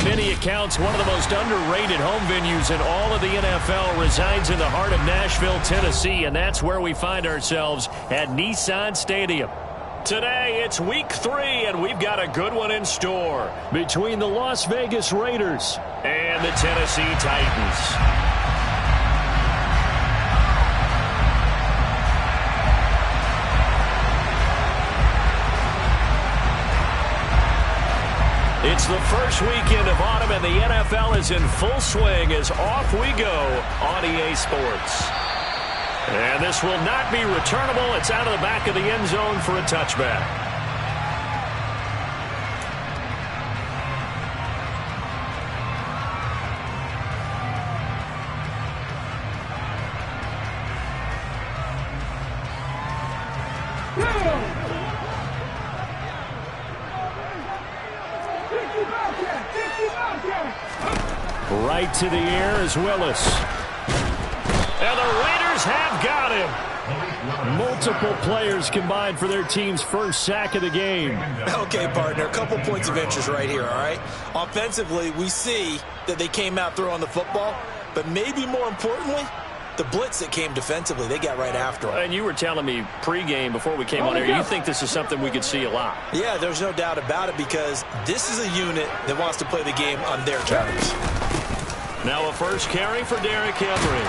many accounts, one of the most underrated home venues in all of the NFL resides in the heart of Nashville, Tennessee, and that's where we find ourselves at Nissan Stadium. Today, it's Week 3, and we've got a good one in store between the Las Vegas Raiders and the Tennessee Titans. It's the first weekend of autumn, and the NFL is in full swing as off we go on EA Sports. And this will not be returnable. It's out of the back of the end zone for a touchback. Right to the air is Willis. And the Raiders have got him. Multiple players combined for their team's first sack of the game. Okay, partner, a couple points of interest right here, all right? Offensively, we see that they came out throwing the football, but maybe more importantly, the blitz that came defensively, they got right after him. And you were telling me pregame before we came on air, you think this is something we could see a lot. Yeah, there's no doubt about it because this is a unit that wants to play the game on their terms. Now a first carry for Derrick Henry.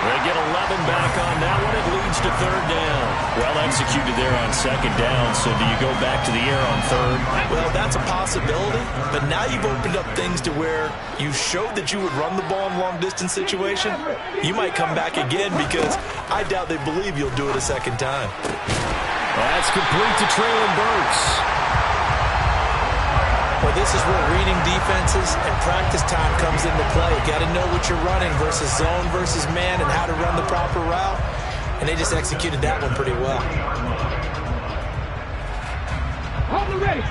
They get 11 back on that one. It leads to third down. Well executed there on second down. So do you go back to the air on third? Well, that's a possibility. But now you've opened up things to where you showed that you would run the ball in long-distance situation. You might come back again because I doubt they believe you'll do it a second time. That's complete to Traylon Burks. Well, this is where reading defenses and practice time comes into play. You got to know what you're running versus zone versus man and how to run the proper route. And they just executed that one pretty well. On the race.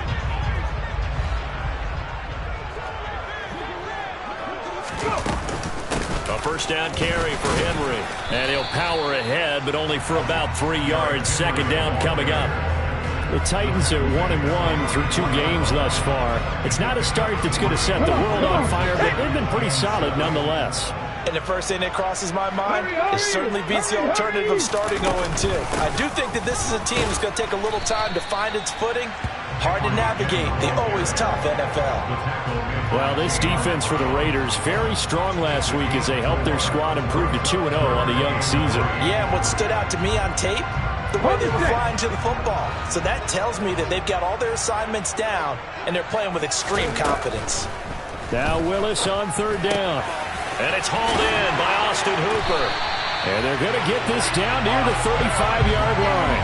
A first down carry for Henry. And he'll power ahead, but only for about 3 yards. Second down coming up. The Titans are 1-1 through 2 games thus far. It's not a start that's going to set the world on fire, but they've been pretty solid nonetheless. And the first thing that crosses my mind, it certainly beats the alternative of starting 0-2. I do think that this is a team that's going to take a little time to find its footing. Hard to navigate the always tough NFL. Well, this defense for the Raiders, very strong last week as they helped their squad improve to 2-0 on the young season. Yeah, and what stood out to me on tape, the way they were flying to the football. So that tells me that they've got all their assignments down, and they're playing with extreme confidence. Now Willis on third down. And it's hauled in by Austin Hooper. And they're going to get this down near the 35-yard line.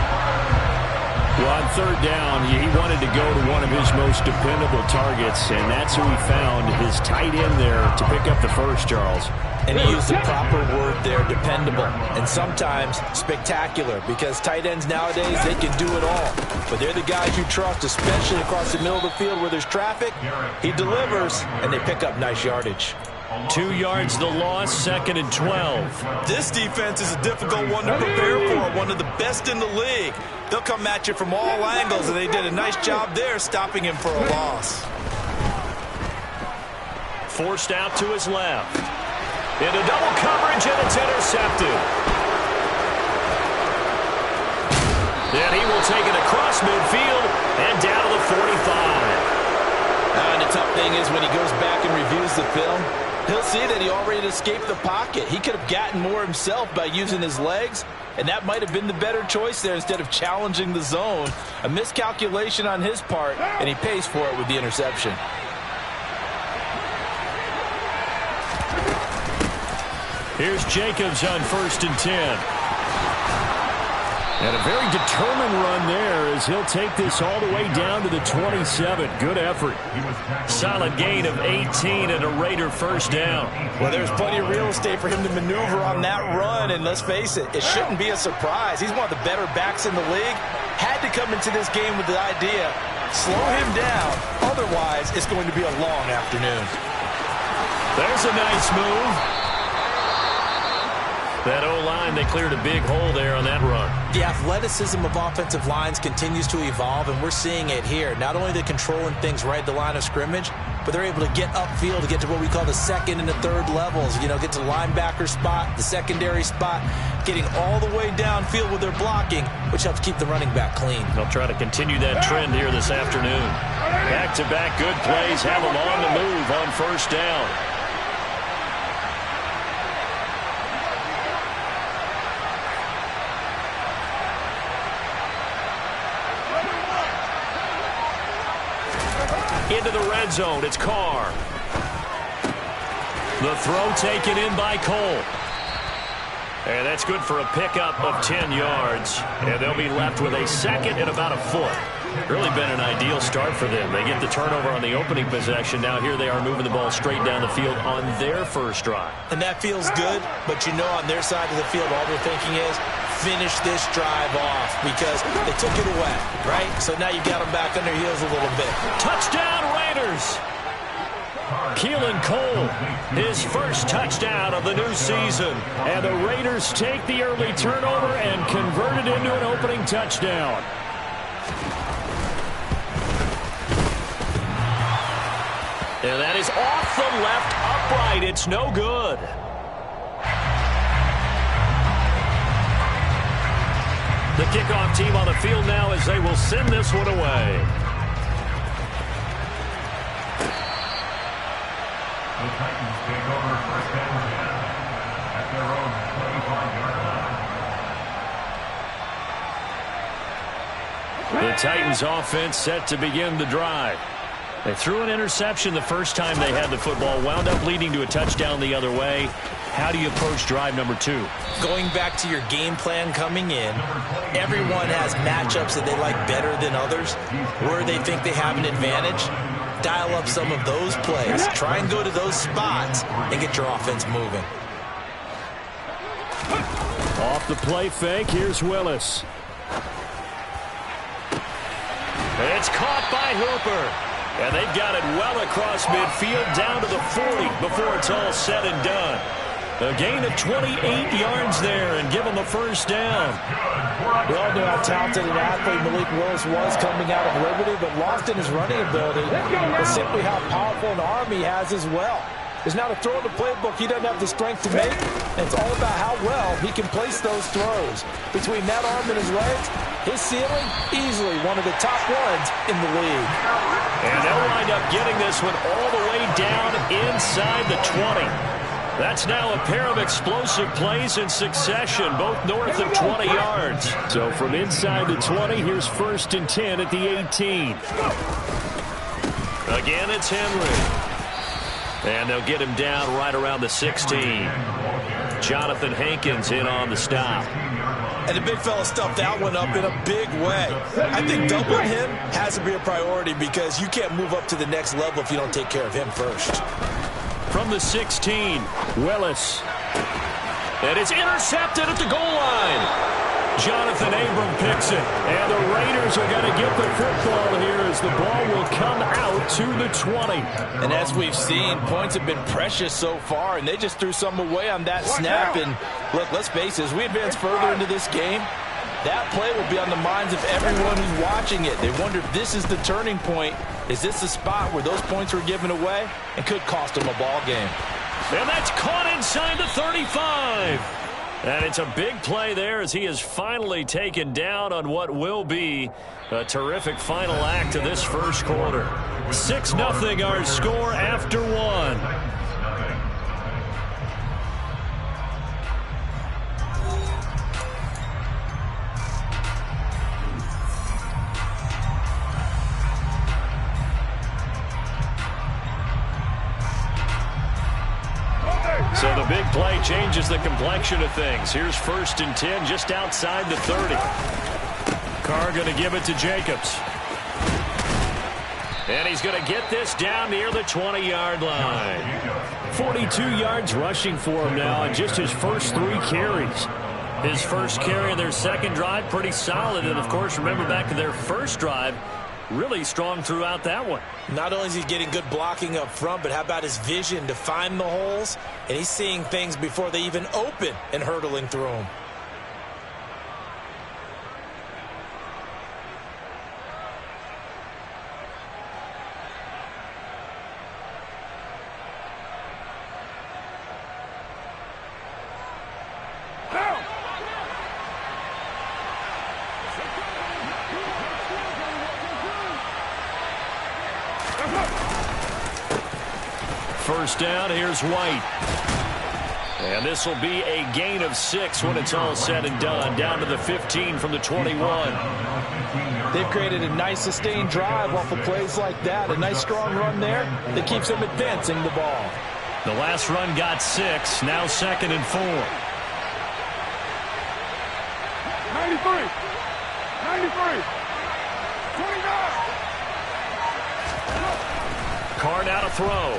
Well, on third down, he wanted to go to one of his most dependable targets, and that's who he found, his tight end there to pick up the first, Charles. And he used the proper word there, dependable, and sometimes spectacular, because tight ends nowadays, they can do it all. But they're the guys you trust, especially across the middle of the field where there's traffic. He delivers, and they pick up nice yardage. 2 yards the loss, 2nd and 12. This defense is a difficult one to prepare for, one of the best in the league. They'll come at you from all angles, and they did a nice job there stopping him for a loss. Forced out to his left. Into double coverage, and it's intercepted. And he will take it across midfield and down to the 45. And the tough thing is when he goes back and reviews the film, he'll see that he already escaped the pocket. He could have gotten more himself by using his legs, and that might have been the better choice there instead of challenging the zone. A miscalculation on his part, and he pays for it with the interception. Here's Jacobs on 1st and 10. And a very determined run there as he'll take this all the way down to the 27. Good effort. Solid gain of 18 and a Raider first down. Well, there's plenty of real estate for him to maneuver on that run, and let's face it, it shouldn't be a surprise. He's one of the better backs in the league. Had to come into this game with the idea, slow him down, otherwise it's going to be a long afternoon. There's a nice move. That O-line, they cleared a big hole there on that run. The athleticism of offensive lines continues to evolve, and we're seeing it here. Not only they're controlling things right at the line of scrimmage, but they're able to get upfield to get to what we call the second and the third levels. You know, get to the linebacker spot, the secondary spot, getting all the way downfield with their blocking, which helps keep the running back clean. They'll try to continue that trend here this afternoon. Back-to-back good plays have them on the move on first down. Into the red zone, it's Carr. The throw taken in by Cole. And that's good for a pickup of 10 yards. And they'll be left with a second and about a foot. Really been an ideal start for them. They get the turnover on the opening possession. Now here they are moving the ball straight down the field on their first drive. And that feels good, but you know on their side of the field all they're thinking is finish this drive off because they took it away, right? So now you got them back on their heels a little bit. Touchdown Raiders! Keelan Cole, his first touchdown of the new season. And the Raiders take the early turnover and convert it into an opening touchdown. And that is off the left upright. It's no good. The kickoff team on the field now as they will send this one away. The Titans take over first and 10 at their own 25-yard line. The Titans offense set to begin the drive. They threw an interception the first time they had the football, wound up leading to a touchdown the other way. How do you approach drive number 2? Going back to your game plan coming in, everyone has matchups that they like better than others, where they think they have an advantage. Dial up some of those plays. Try and go to those spots and get your offense moving. Off the play fake, here's Willis. It's caught by Hooper. And they've got it well across midfield down to the 40 before it's all said and done. A gain of 28 yards there and give them a first down. We all knew how talented an athlete Malik Willis was coming out of Liberty, but lost in his running ability is simply how powerful an arm he has as well. There's not a throw in the playbook he doesn't have the strength to make, and it's all about how well he can place those throws. Between that arm and his legs, his ceiling, easily one of the top ones in the league. And they'll wind up getting this one all the way down inside the 20. That's now a pair of explosive plays in succession, both north of 20 yards. So from inside the 20, here's first and 10 at the 18. Again, it's Henry. And they'll get him down right around the 16. Jonathan Hankins in on the stop. And the big fella stuffed that one up in a big way. I think doubling him has to be a priority because you can't move up to the next level if you don't take care of him first. From the 16, Willis. And it's intercepted at the goal line. Jonathan Abram picks it. And the Raiders are going to get the football here as the ball will come out to the 20. And as we've seen, points have been precious so far, and they just threw some away on that snap. And look, let's face it, as we advance further into this game, that play will be on the minds of everyone who's watching it. They wonder if this is the turning point. Is this the spot where those points were given away and could cost them a ball game? And that's caught inside the 35. And it's a big play there as he is finally taken down on what will be a terrific final act of this first quarter. 6-0 our score after one. So the big play changes the complexion of things. Here's first and 10 just outside the 30. Carr going to give it to Jacobs. And he's going to get this down near the 20-yard line. 42 yards rushing for him now in just his first 3 carries. His first carry of their second drive, pretty solid. And, of course, remember back to their first drive, really strong throughout that one. Not only is he getting good blocking up front, but how about his vision to find the holes? And he's seeing things before they even open and hurdling through them. First down, here's White. And this will be a gain of 6 when it's all said and done. Down to the 15 from the 21. They've created a nice sustained drive off of plays like that. A nice strong run there that keeps them advancing the ball. The last run got 6. Now 2nd and 4. 93. 93. 29. Carr now to throw.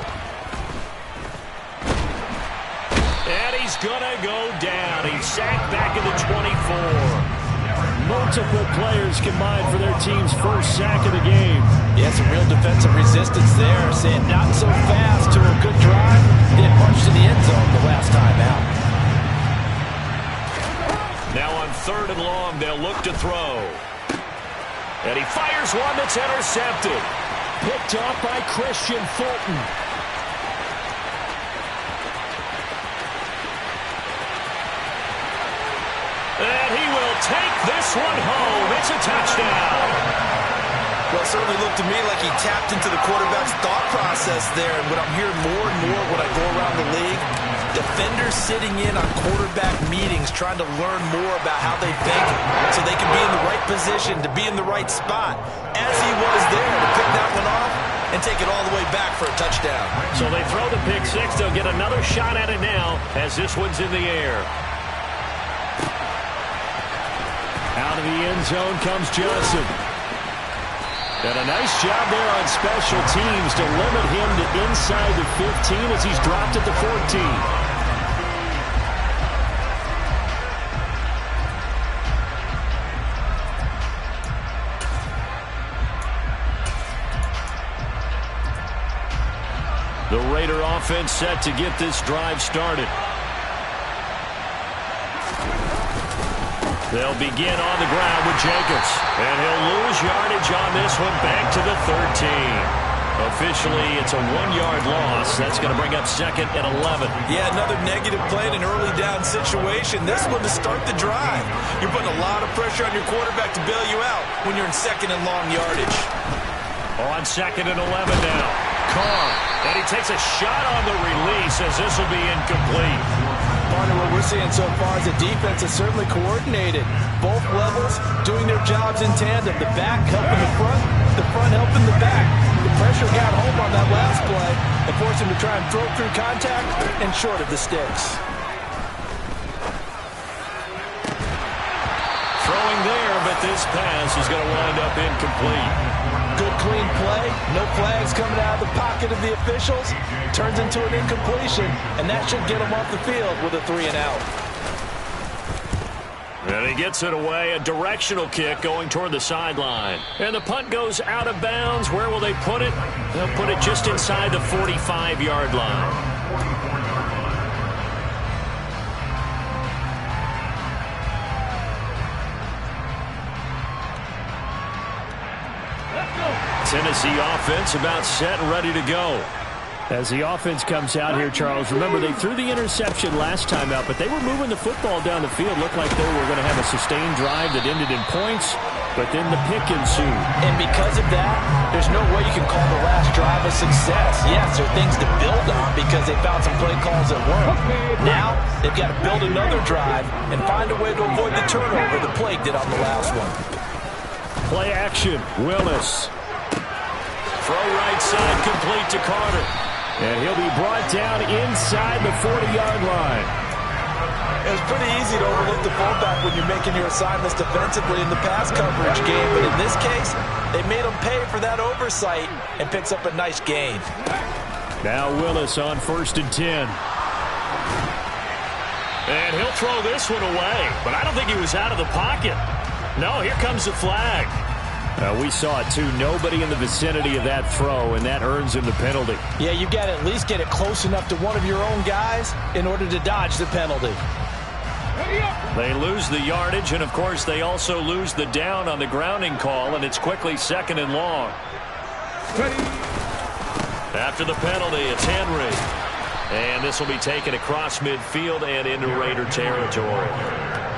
And he's going to go down. He's sacked back at the 24. Multiple players combined for their team's first sack of the game. Yeah, some real defensive resistance there. Saying not so fast to a good drive. Didn't punch to the end zone the last time out. Now on 3rd and long, they'll look to throw. And he fires one that's intercepted. Picked off by Christian Fulton. And he will take this one home. It's a touchdown. Well, it certainly looked to me like he tapped into the quarterback's thought process there. And what I'm hearing more and more when I go around the league, defenders sitting in on quarterback meetings trying to learn more about how they think so they can be in the right position to be in the right spot. As he was there to pick that one off and take it all the way back for a touchdown. So they throw the pick 6. They'll get another shot at it now as this one's in the air. Out of the end zone comes Johnson. And a nice job there on special teams to limit him to inside the 15 as he's dropped at the 14. The Raider offense set to get this drive started. They'll begin on the ground with Jacobs. And he'll lose yardage on this one back to the 13. Officially, it's a 1-yard loss. That's going to bring up 2nd and 11. Yeah, another negative play in an early down situation. This one to start the drive. You're putting a lot of pressure on your quarterback to bail you out when you're in 2nd and long yardage. On 2nd and 11 now. Carr. And he takes a shot on the release as this will be incomplete. Partner, what we're seeing so far is the defense is certainly coordinated. Both levels doing their jobs in tandem. The back helping the front helping the back. The pressure got home on that last play and forced him to try and throw through contact and short of the sticks. Throwing there, but this pass is going to wind up incomplete. Good clean play. No flags coming out of the pocket of the officials. Turns into an incompletion, and that should get him off the field with a 3 and out. And he gets it away. A directional kick going toward the sideline. And the punt goes out of bounds. Where will they put it? They'll put it just inside the 45-yard line. Tennessee offense about set and ready to go. As the offense comes out here, Charles, remember they threw the interception last time out, but they were moving the football down the field. Looked like they were going to have a sustained drive that ended in points, but then the pick ensued. And because of that, there's no way you can call the last drive a success. Yes, there are things to build on because they found some play calls that work. Now, they've got to build another drive and find a way to avoid the turnover that plagued it on the last one. Play action, Willis. Throw right side complete to Carter. And he'll be brought down inside the 40-yard line. It was pretty easy to overlook the fullback when you're making your assignments defensively in the pass coverage game. But in this case, they made him pay for that oversight and picks up a nice gain. Now Willis on 1st and 10. And he'll throw this one away. But I don't think he was out of the pocket. No, here comes the flag. We saw it too. Nobody in the vicinity of that throw, and that earns him the penalty. Yeah, you've got to at least get it close enough to one of your own guys in order to dodge the penalty. They lose the yardage, and of course they also lose the down on the grounding call, and it's quickly 2nd and long. After the penalty, it's Henry. And this will be taken across midfield and into Raider territory.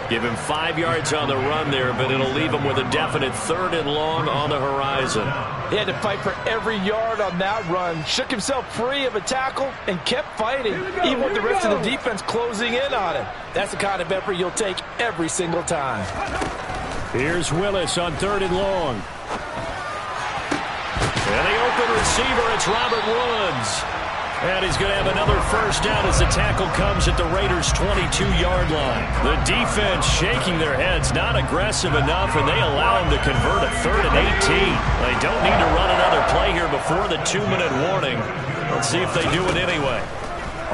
Give him 5 yards on the run there, but it'll leave him with a definite 3rd and long on the horizon. He had to fight for every yard on that run. Shook himself free of a tackle and kept fighting, even with the rest of the defense closing in on him. That's the kind of effort you'll take every single time. Here's Willis on 3rd and long. And the open receiver, it's Robert Woods. And he's going to have another first down as the tackle comes at the Raiders' 22-yard line. The defense shaking their heads, not aggressive enough, and they allow him to convert a 3rd and 18. They don't need to run another play here before the 2-minute warning. Let's see if they do it anyway.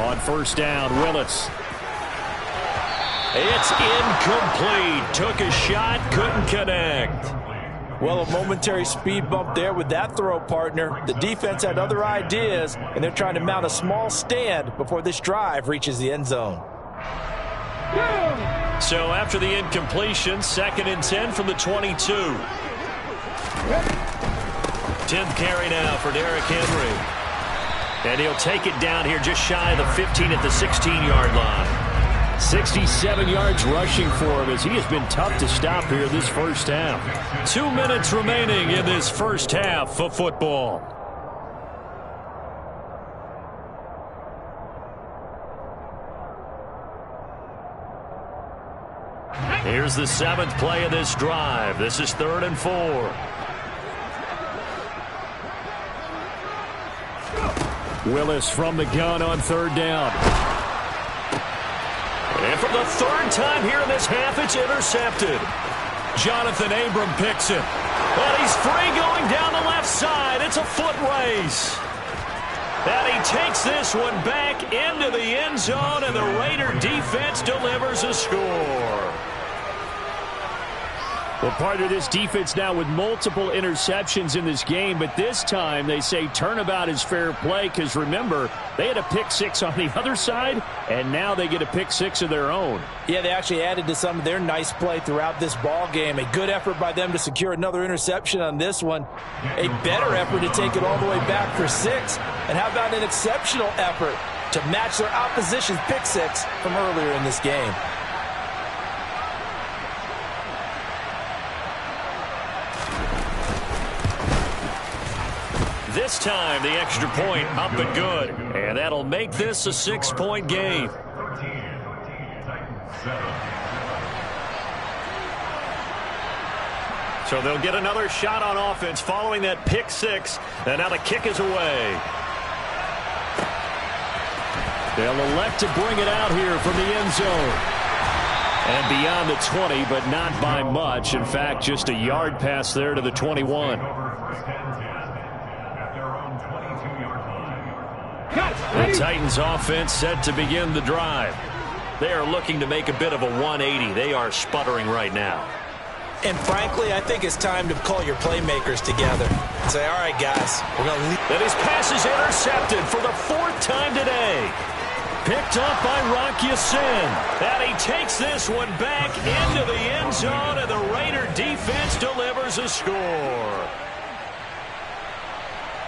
On first down, Willis. It's incomplete. Took a shot, couldn't connect. Well, a momentary speed bump there with that throw, partner. The defense had other ideas, and they're trying to mount a small stand before this drive reaches the end zone. So after the incompletion, 2nd and 10 from the 22. 10th carry now for Derrick Henry. And he'll take it down here just shy of the 15 at the 16-yard line. 67 yards rushing for him as he has been tough to stop here this first half. 2 minutes remaining in this first half of football. Here's the 7th play of this drive. This is 3rd and 4. Willis from the gun on 3rd down. And for the 3rd time here in this half, it's intercepted. Jonathan Abram picks it. And he's free going down the left side. It's a foot race. And he takes this one back into the end zone, and the Raider defense delivers a score. Well, part of this defense now with multiple interceptions in this game, but this time they say turnabout is fair play because, remember, they had a pick 6 on the other side, and now they get a pick 6 of their own. Yeah, they actually added to some of their nice play throughout this ball game. A good effort by them to secure another interception on this one. A better effort to take it all the way back for 6. And how about an exceptional effort to match their opposition's pick 6 from earlier in this game? This time, the extra point up and good. And that'll make this a 6-point game. So they'll get another shot on offense following that pick 6. And now the kick is away. They'll elect to bring it out here from the end zone. And beyond the 20, but not by much. In fact, just a yard pass there to the 21. The Titans offense set to begin the drive. They are looking to make a bit of a 180. They are sputtering right now. And frankly, I think it's time to call your playmakers together. Say, all right, guys, we're going to leave. And his pass is intercepted for the 4th time today. Picked up by Rock Ya-Sin. And he takes this one back into the end zone, and the Raider defense delivers a score.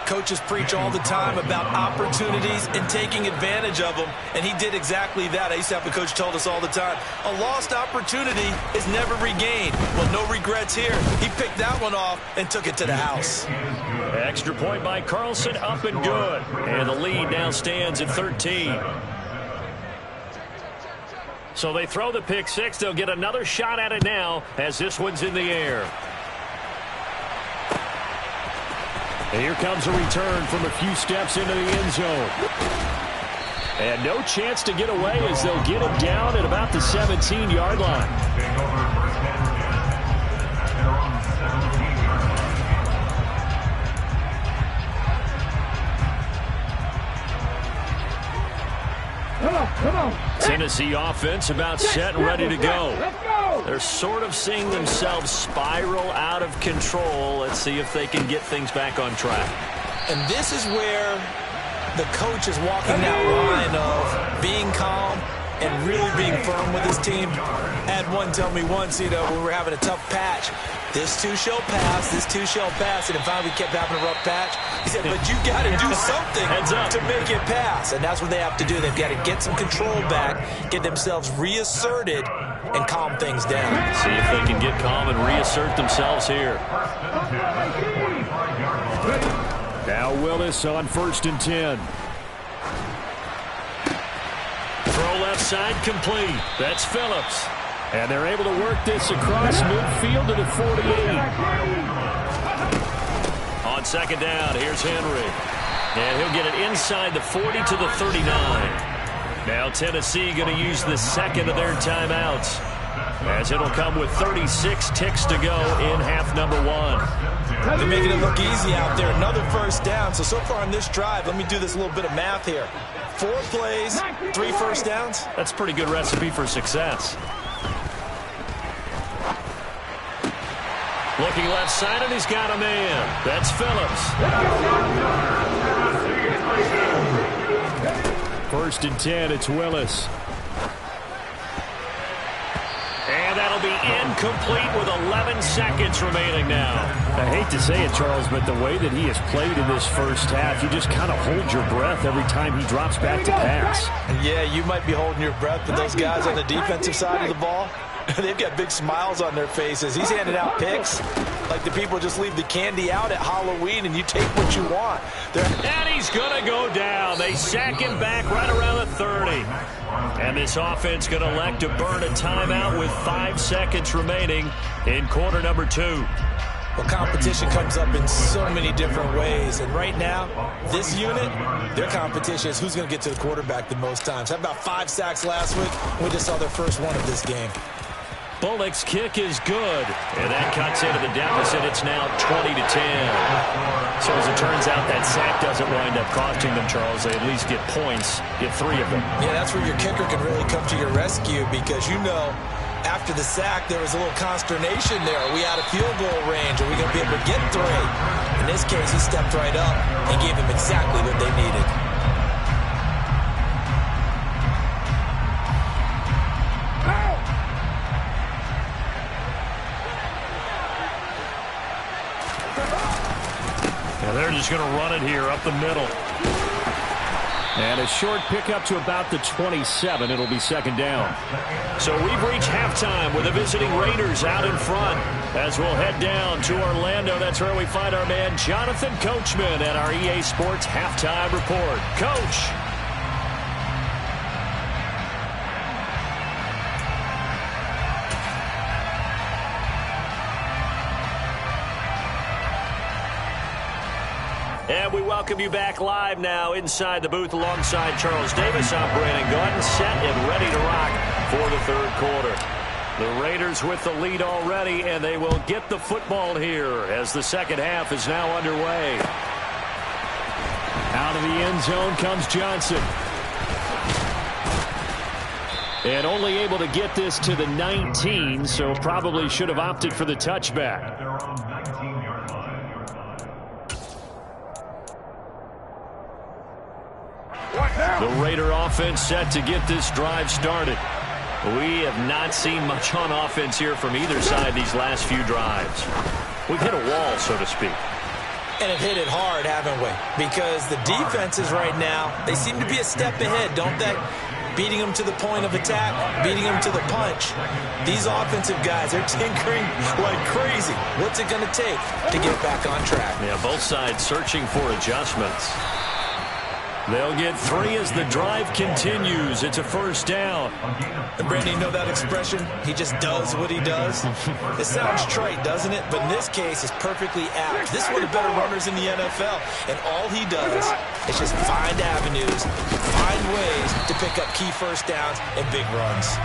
Coaches preach all the time about opportunities and taking advantage of them, and he did exactly that. I used to have a coach told us all the time, a lost opportunity is never regained. Well, no regrets here. He picked that one off and took it to the house. Extra point by Carlson, up and good. And the lead now stands at 13. So they throw the pick 6. They'll get another shot at it now as this one's in the air. And here comes a return from a few steps into the end zone. And no chance to get away as they'll get him down at about the 17-yard line. Tennessee offense about set and ready to go. They're sort of seeing themselves spiral out of control. Let's see if they can get things back on track. And this is where the coach is walking that line of being calm and really being firm with his team. Had one tell me once, when we were having a tough patch, this too shall pass, this too shall pass, and finally we kept having a rough patch. He said, but you got to do something to make it pass, and that's what they have to do. They've got to get some control back, get themselves reasserted, and calm things down. See if they can get calm and reassert themselves here. Now Willis on 1st and 10. Throw left side complete. That's Phillips. And they're able to work this across midfield to the 48. On 2nd down, here's Henry. And he'll get it inside the 40 to the 39. Now Tennessee going to use the second of their timeouts, as it'll come with 36 ticks to go in half number 1. They're making it look easy out there. Another 1st down. So far on this drive, let me do this little bit of math here. 4 plays, 3 1st downs. That's a pretty good recipe for success. Looking left side, and he's got a man. That's Phillips. 1st and 10, it's Willis. And that'll be incomplete with 11 seconds remaining now. I hate to say it, Charles, but the way that he has played in this first half, you just kind of hold your breath every time he drops back to pass. Yeah, you might be holding your breath, but those guys on the defensive side of the ball, they've got big smiles on their faces. He's handing out picks like the people just leave the candy out at Halloween and you take what you want. And he's going to go down. They sack him back right around the 30. And this offense going to elect to burn a timeout with 5 seconds remaining in quarter number 2. Well, competition comes up in so many different ways. And right now, this unit, their competition is who's going to get to the quarterback the most times. How about 5 sacks last week? We just saw their first one of this game. Bullock's kick is good, and that cuts into the deficit. It's now 20 to 10. So as it turns out, that sack doesn't wind up costing them, Charles. They at least get points, get 3 of them. Yeah, that's where your kicker can really come to your rescue, because after the sack, there was a little consternation there. Are we out of field goal range? Are we going to be able to get 3? In this case, he stepped right up and gave them exactly what they needed. Now they're just going to run it here up the middle. And a short pickup to about the 27. It'll be 2nd down. So we've reached halftime with the visiting Raiders out in front. As we'll head down to Orlando, that's where we find our man Jonathan Coachman at our EA Sports Halftime Report. Coach. And we welcome you back live now inside the booth alongside Charles Davis. I'm Brandon Gordon, set and ready to rock for the 3rd quarter. The Raiders with the lead already, and they will get the football here as the 2nd half is now underway. Out of the end zone comes Johnson. And only able to get this to the 19, so probably should have opted for the touchback. The Raider offense set to get this drive started. We have not seen much on offense here from either side these last few drives. We've hit a wall, so to speak. And have hit it hard, haven't we? Because the defenses right now, they seem to be a step ahead, don't they? Beating them to the point of attack, beating them to the punch. These offensive guys, they're tinkering like crazy. What's it going to take to get back on track? Yeah, both sides searching for adjustments. They'll get 3 as the drive continues. It's a 1st down. And Brandon, you know that expression? He just does what he does. It sounds trite, doesn't it? But in this case, it's perfectly apt. This is one of the better runners in the NFL. And all he does is just find avenues, find ways to pick up key 1st downs and big runs.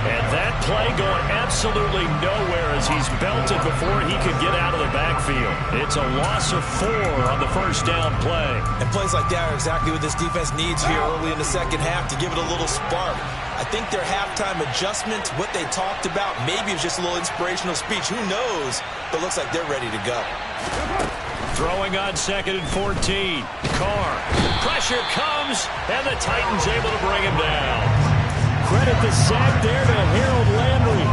And that play going absolutely nowhere as he's belted before he could get out of the backfield. It's a loss of 4 on the 1st down play. And plays like that are exactly what what this defense needs here early in the second half to give it a little spark. I think their halftime adjustment, what they talked about, maybe it was just a little inspirational speech. Who knows? But it looks like they're ready to go. Throwing on 2nd and 14. Carr. Pressure comes, and the Titans able to bring him down. Credit the sack there to Harold Landry.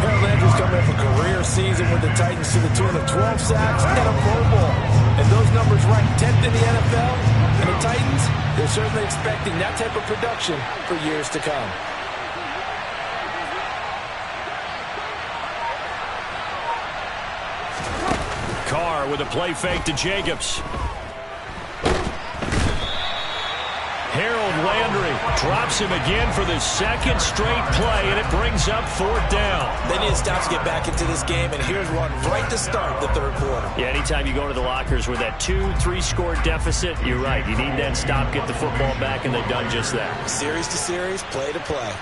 Harold Landry's coming off a career season with the Titans to the tune of 12 sacks and a Pro Bowl. And those numbers rank 10th in the NFL. And the Titans, they're certainly expecting that type of production for years to come. Carr with a play fake to Jacobs. Harold Landry drops him again for the second straight play, and it brings up 4th down. They need to stop to get back into this game, and here's one right to start the third quarter. Yeah, anytime you go to the lockers with that 2-3 score deficit, you're right. You need that stop, get the football back, and they've done just that. Series to series, play to play.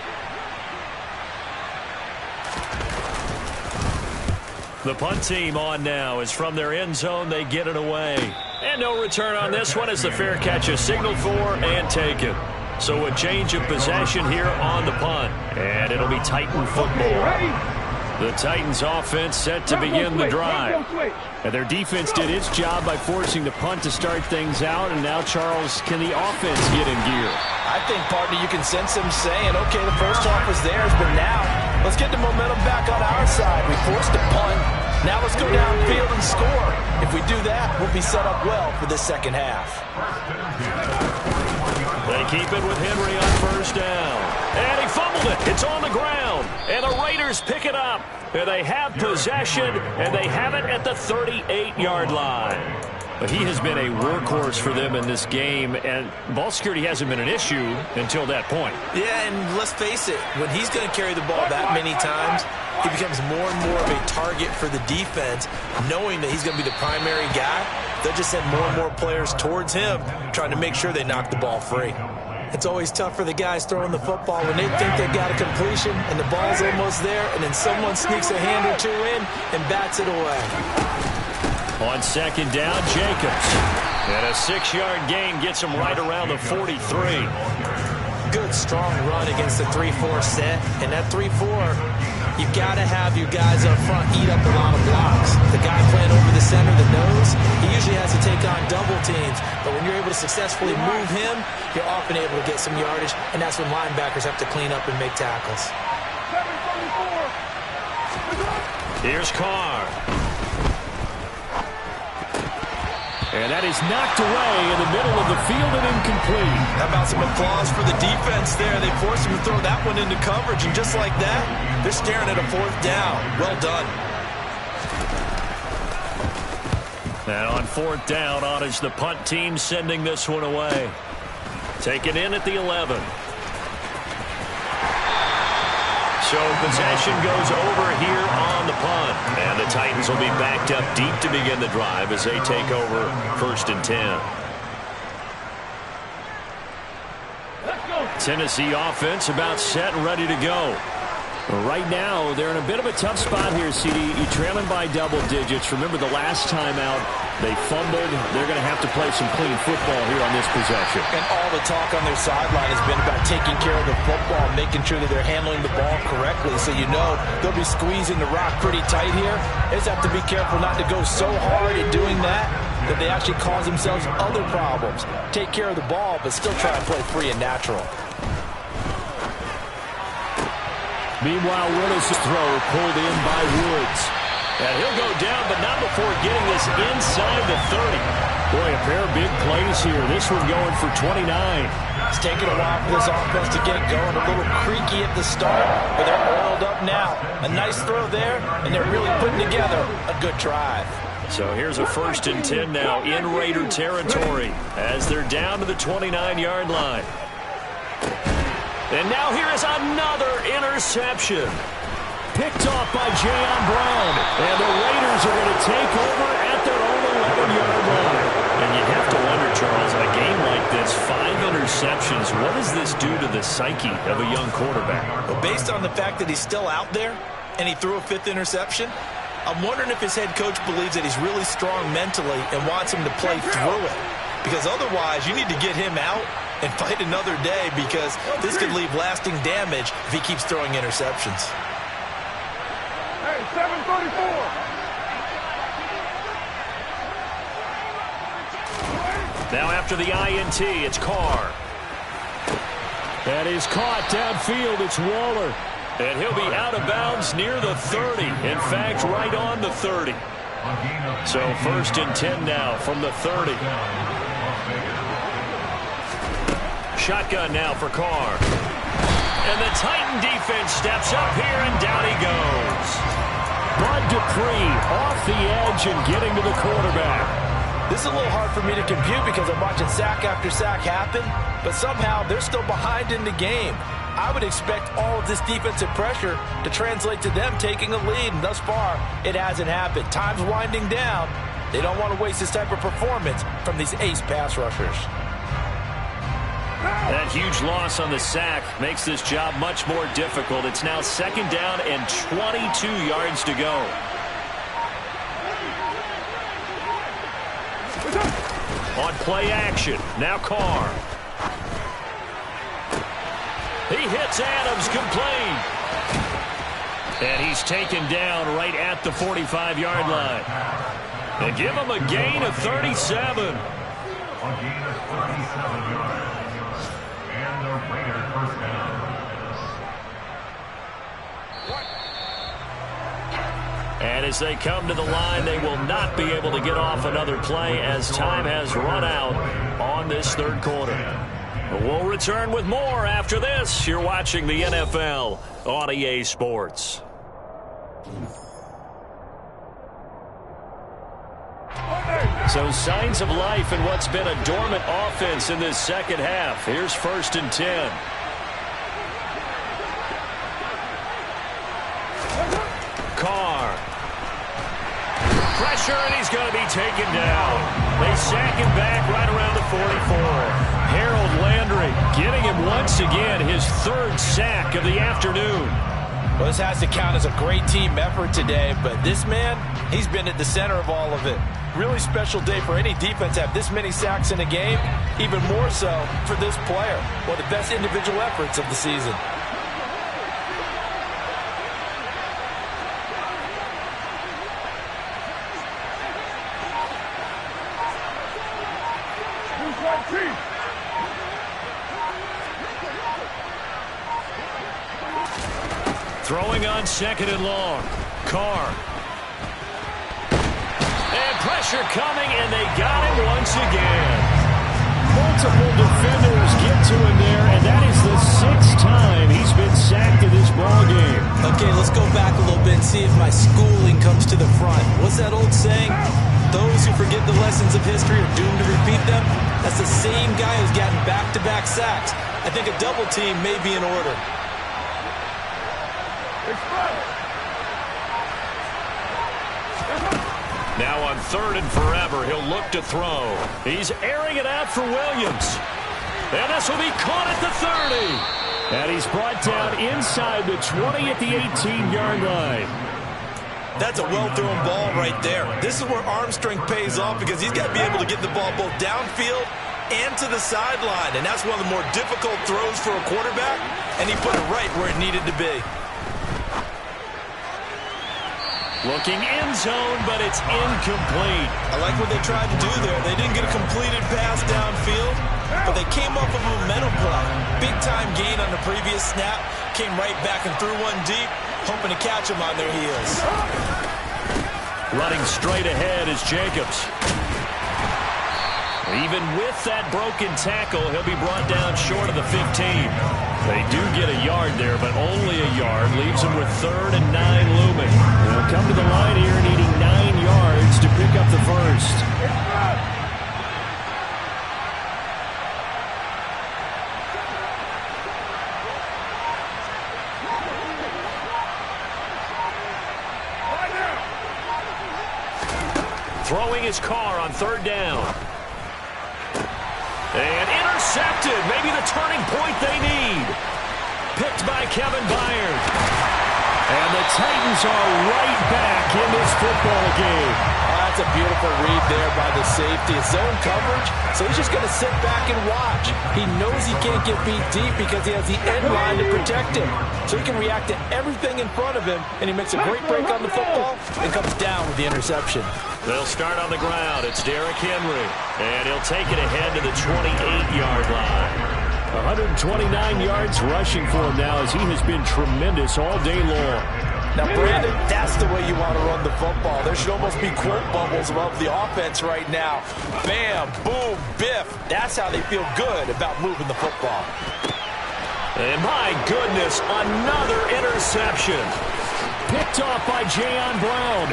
The punt team on now is from their end zone. They get it away. And no return on this one as the fair catch is signaled for and taken. So a change of possession here on the punt. And it'll be Titan football. The Titans offense set to begin the drive. And their defense did its job by forcing the punt to start things out. And now, Charles, can the offense get in gear? I think, partner, you can sense them saying, okay, the first half was theirs, but now let's get the momentum back on our side. We forced a punt. Now let's go downfield and score. If we do that, we'll be set up well for this second half. They keep it with Henry on 1st down. And he fumbled it. It's on the ground. And the Raiders pick it up. And they have possession, and they have it at the 38-yard line. But he has been a workhorse for them in this game, and ball security hasn't been an issue until that point. Yeah, and let's face it, when he's going to carry the ball that many times, he becomes more and more of a target for the defense, knowing that he's going to be the primary guy. They'll just send more and more players towards him, trying to make sure they knock the ball free. It's always tough for the guys throwing the football when they think they got a completion and the ball's almost there, and then someone sneaks a hand or two in and bats it away. On 2nd down, Jacobs. And a 6-yard gain gets him right around the 43. Good, strong run against the 3-4 set. And that 3-4, you've got to have your guys up front eat up a lot of blocks. The guy playing over the center, the nose, he usually has to take on double teams. But when you're able to successfully move him, you're often able to get some yardage. And that's when linebackers have to clean up and make tackles. Here's Carr. And that is knocked away in the middle of the field and incomplete. How about some applause for the defense there? They forced him to throw that one into coverage, and just like that, they're staring at a 4th down. Well done. And on 4th down, on is the punt team sending this one away. Taken in at the 11. So possession goes over here on the punt. And the Titans will be backed up deep to begin the drive as they take over 1st and 10. Tennessee offense about set and ready to go. Right now, they're in a bit of a tough spot here, CD. You're trailing by double digits. Remember the last time out, they fumbled. They're going to have to play some clean football here on this possession. And all the talk on their sideline has been about taking care of the football, making sure that they're handling the ball correctly. So you know they'll be squeezing the rock pretty tight here. They just have to be careful not to go so hard at doing that they actually cause themselves other problems. Take care of the ball, but still try to play free and natural. Meanwhile, Willis' throw pulled in by Woods. And he'll go down, but not before getting this inside the 30. Boy, a pair of big plays here. This one going for 29. It's taken a while for this offense to get going. A little creaky at the start, but they're oiled up now. A nice throw there, and they're really putting together a good drive. So here's a 1st and 10 now in Raider territory as they're down to the 29-yard line. And now here is another interception. Picked off by Jayon Brown. And the Raiders are going to take over at their own 11-yard line. And you have to wonder, Charles, in a game like this, 5 interceptions, what does this do to the psyche of a young quarterback? Well, based on the fact that he's still out there and he threw a 5th interception, I'm wondering if his head coach believes that he's really strong mentally and wants him to play through it. because otherwise you need to get him out and fight another day, because this could leave lasting damage if he keeps throwing interceptions. Hey, 734. Now after the INT, it's Carr. That is caught downfield. It's Waller. And he'll be out of bounds near the 30. In fact, right on the 30. So 1st and 10 now from the 30. Shotgun now for Carr. And the Titan defense steps up here, and down he goes. Bud Dupree off the edge and getting to the quarterback. This is a little hard for me to compute because I'm watching sack after sack happen, but somehow they're still behind in the game. I would expect all of this defensive pressure to translate to them taking a lead, and thus far, it hasn't happened. Time's winding down. They don't want to waste this type of performance from these ace pass rushers. That huge loss on the sack makes this job much more difficult. It's now 2nd down and 22 yards to go. On play action, now Carr. He hits Adams complete. And he's taken down right at the 45-yard line. And give him a gain of 37. A gain of 37 yards. And the Raiders first down. And as they come to the line, they will not be able to get off another play as time has run out on this 3rd quarter. We'll return with more after this. You're watching the NFL on EA Sports. So signs of life in what's been a dormant offense in this 2nd half. Here's 1st and 10. Carr. Pressure, and he's going to be taken down. They sack him back right around the 44. Harold Landry getting him once again his 3rd sack of the afternoon. Well, this has to count as a great team effort today, but this man, he's been at the center of all of it. Really special day for any defense to have this many sacks in a game, even more so for this player. One of the best individual efforts of the season. Throwing on 2nd and long. Carr. And pressure coming, and they got him once again. Multiple defenders get to him there, and that is the 6th time he's been sacked in this ballgame. Okay, let's go back a little bit and see if my schooling comes to the front. What's that old saying? Those who forget the lessons of history are doomed to repeat them. That's the same guy who's gotten back-to-back sacks. I think a double team may be in order. Now on 3rd and forever, he'll look to throw. He's airing it out for Williams. And this will be caught at the 30. And he's brought down inside the 20 at the 18-yard line. That's a well-thrown ball right there. This is where arm strength pays off, because he's got to be able to get the ball both downfield and to the sideline. And that's one of the more difficult throws for a quarterback, and he put it right where it needed to be. Looking end zone, but it's incomplete. I like what they tried to do there. They didn't get a completed pass downfield, but they came off of a momentum play. Big-time gain on the previous snap. Came right back and threw one deep, hoping to catch them on their heels. Running straight ahead is Jacobs. Even with that broken tackle, he'll be brought down short of the 15. They do get a yard there, but only a yard. Leaves them with 3rd and 9 looming. They'll come to the line here needing 9 yards to pick up the 1st. Throwing his Carr on 3rd down. And intercepted. Maybe the turning point they need. Picked by Kevin Byard. And the Titans are right back in this football game. That's That's a beautiful read there by the safety. It's zone coverage, so he's just going to sit back and watch. He knows he can't get beat deep because he has the end line to protect him. So he can react to everything in front of him, and he makes a great break on the football and comes down with the interception. They'll start on the ground. It's Derrick Henry, and he'll take it ahead to the 28-yard line. 129 yards rushing for him now as he has been tremendous all day long. Now, Brandon, that's the way you want to run the football. There should almost be quote bubbles above the offense right now. Bam, boom, biff. That's how they feel good about moving the football. And my goodness, another interception. Picked off by Jayon Brown.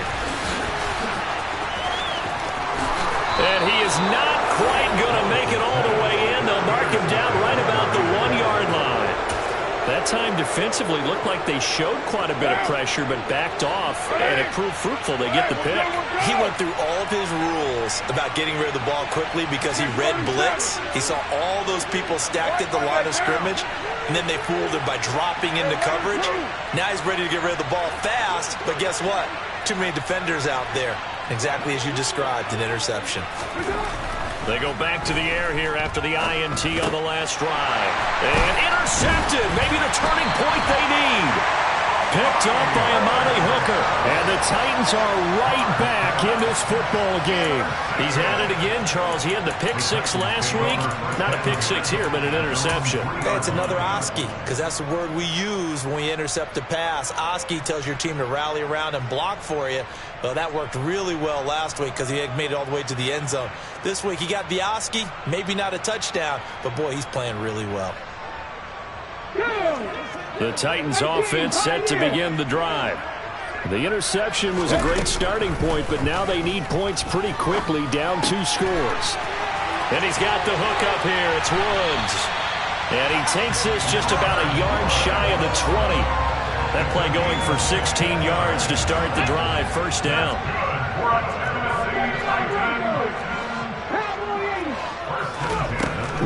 And he is not quite going to make it all the way in. They'll mark him down right about the 1-yard line. That time defensively looked like they showed quite a bit of pressure but backed off, and it proved fruitful. They get the pick. He went through all of his rules about getting rid of the ball quickly because he read blitz. He saw all those people stacked at the line of scrimmage, and then they fooled him by dropping into coverage. Now he's ready to get rid of the ball fast, but guess what? Too many defenders out there. Exactly as you described, an interception. They go back to the air here after the INT on the last drive. And intercepted. Maybe the turning point they need. Picked up by Amani Hooker. And the Titans are right back in this football game. He's at it again, Charles. He had the pick six last week. Not a pick six here, but an interception. It's another Oski, because that's the word we use when we intercept a pass. Oski tells your team to rally around and block for you. Well, that worked really well last week because he had made it all the way to the end zone. This week he got the Oski, maybe not a touchdown, but boy, he's playing really well. The Titans offense set to begin the drive. The interception was a great starting point, but now they need points pretty quickly, down 2 scores. And he's got the hook up here. It's Woods. And he takes this just about a yard shy of the 20. That play going for 16 yards to start the drive. First down.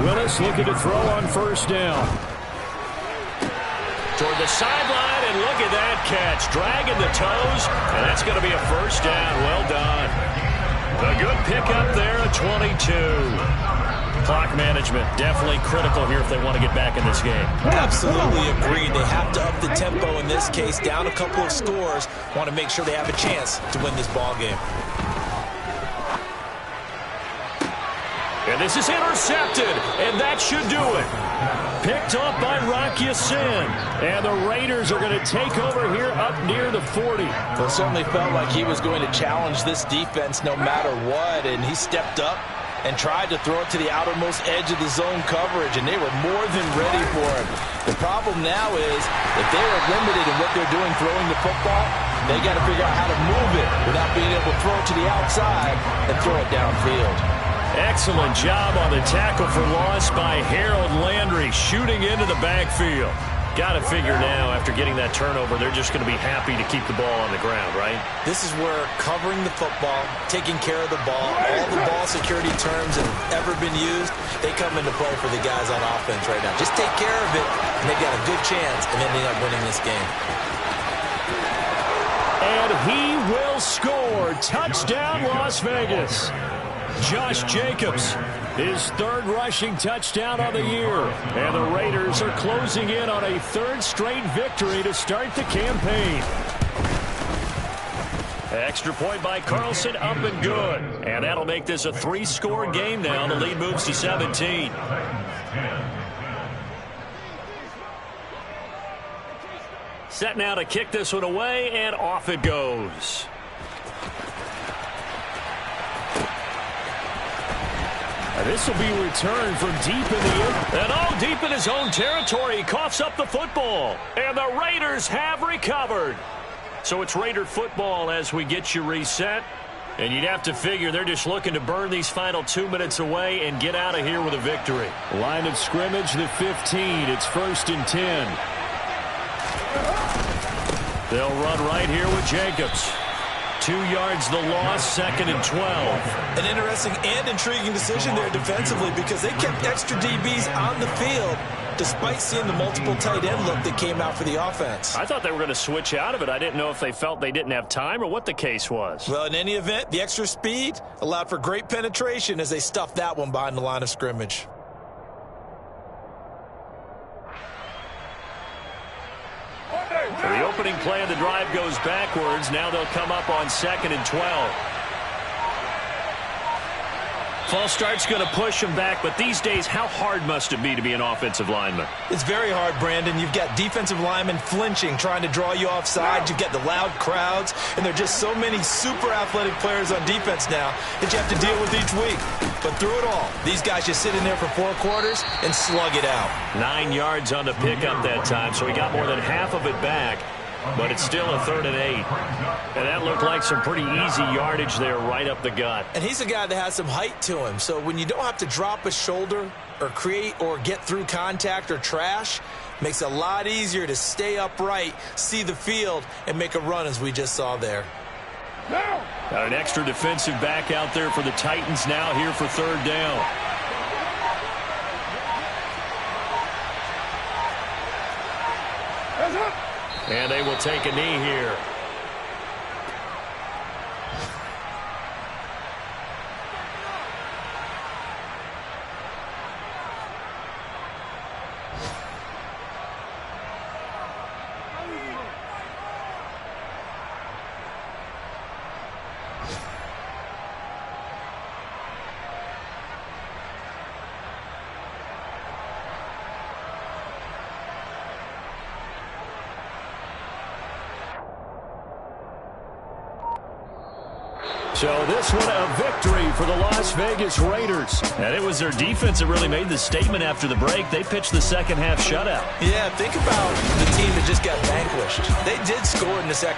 Willis looking to throw on first down. Toward the sideline, and look at that catch. Dragging the toes, and that's going to be a first down. Well done. A good pickup there at 22. Clock management definitely critical here if they want to get back in this game. Absolutely agreed. They have to up the tempo in this case, down a couple of scores. Want to make sure they have a chance to win this ball game. And this is intercepted, and that should do it. Picked up by Rock Ya-Sin. And the Raiders are going to take over here up near the 40. Well, it certainly felt like he was going to challenge this defense no matter what, and he stepped up and tried to throw it to the outermost edge of the zone coverage, and they were more than ready for it. The problem now is if they are limited in what they're doing throwing the football, they got to figure out how to move it without being able to throw it to the outside and throw it downfield. Excellent job on the tackle for loss by Harold Landry, shooting into the backfield. Got to figure now, after getting that turnover, they're just going to be happy to keep the ball on the ground, right? This is where covering the football, taking care of the ball, all the ball security terms that have ever been used, they come into play for the guys on offense right now. Just take care of it, and they've got a good chance of ending up winning this game. And he will score. Touchdown, Las Vegas. Josh Jacobs, his third rushing touchdown on the year. And the Raiders are closing in on a third straight victory to start the campaign. Extra point by Carlson, up and good. And that'll make this a 3-score game now. The lead moves to 17. Set now to kick this one away, and off it goes. This will be returned from deep in the air. And all deep in his own territory. He coughs up the football. And the Raiders have recovered. So it's Raider football as we get you reset. And you'd have to figure they're just looking to burn these final 2 minutes away and get out of here with a victory. Line of scrimmage, the 15. It's 1st and 10. They'll run right here with Jacobs. 2 2 yards the loss, 2nd and 12. An interesting and intriguing decision there defensively because they kept extra DBs on the field despite seeing the multiple tight end look that came out for the offense. I thought they were going to switch out of it. I didn't know if they felt they didn't have time or what the case was. Well, in any event, the extra speed allowed for great penetration as they stuffed that one behind the line of scrimmage. So the opening play of the drive goes backwards. Now they'll come up on 2nd and 12. False start's going to push them back, but these days, how hard must it be to be an offensive lineman? It's very hard, Brandon. You've got defensive linemen flinching, trying to draw you offside. You've got the loud crowds, and there are just so many super athletic players on defense now that you have to deal with each week. But through it all, these guys just sit in there for 4 quarters and slug it out. 9 yards on the pickup that time, so he got more than half of it back. But it's still a 3rd and 8. And that looked like some pretty easy yardage there right up the gut. And he's a guy that has some height to him. So when you don't have to drop a shoulder or create or get through contact or trash, makes it a lot easier to stay upright, see the field, and make a run as we just saw there. Got an extra defensive back out there for the Titans now here for 3rd down. And they will take a knee here. So this one a victory for the Las Vegas Raiders. And it was their defense that really made the statement after the break. They pitched the second half shutout. Yeah, think about the team that just got vanquished. They did score in the second